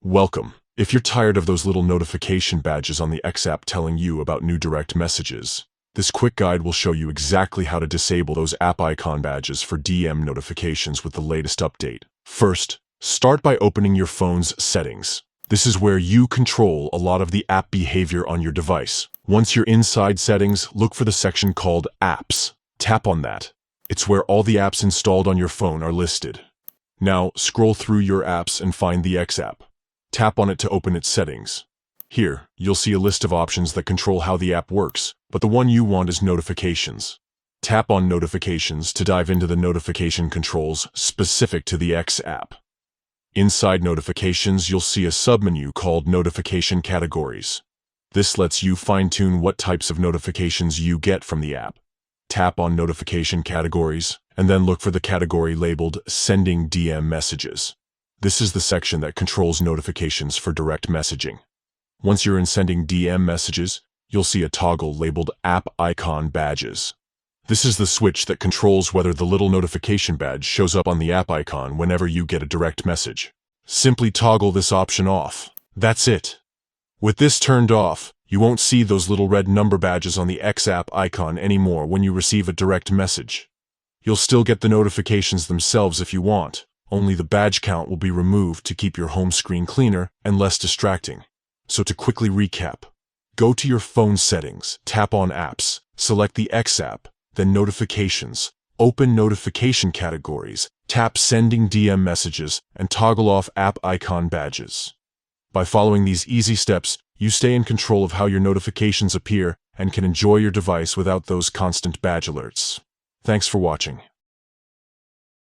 Welcome. If you're tired of those little notification badges on the X app telling you about new direct messages, this quick guide will show you exactly how to disable those app icon badges for DM notifications with the latest update. First, start by opening your phone's settings. This is where you control a lot of the app behavior on your device. Once you're inside settings, look for the section called Apps. Tap on that. It's where all the apps installed on your phone are listed. Now, scroll through your apps and find the X app. Tap on it to open its settings. Here, you'll see a list of options that control how the app works, but the one you want is notifications. Tap on Notifications to dive into the notification controls specific to the X app. Inside Notifications, you'll see a submenu called Notification Categories. This lets you fine-tune what types of notifications you get from the app. Tap on Notification Categories, and then look for the category labeled Sending DM Messages. This is the section that controls notifications for direct messaging. Once you're in Sending DM Messages, you'll see a toggle labeled App Icon Badges. This is the switch that controls whether the little notification badge shows up on the app icon whenever you get a direct message. Simply toggle this option off. That's it. With this turned off, you won't see those little red number badges on the X app icon anymore when you receive a direct message. You'll still get the notifications themselves if you want, only the badge count will be removed to keep your home screen cleaner and less distracting. So to quickly recap, go to your phone settings, tap on Apps, select the X app, then Notifications, open Notification Categories, tap Sending DM Messages, and toggle off App Icon Badges. By following these easy steps, you stay in control of how your notifications appear and can enjoy your device without those constant badge alerts. Thanks for watching.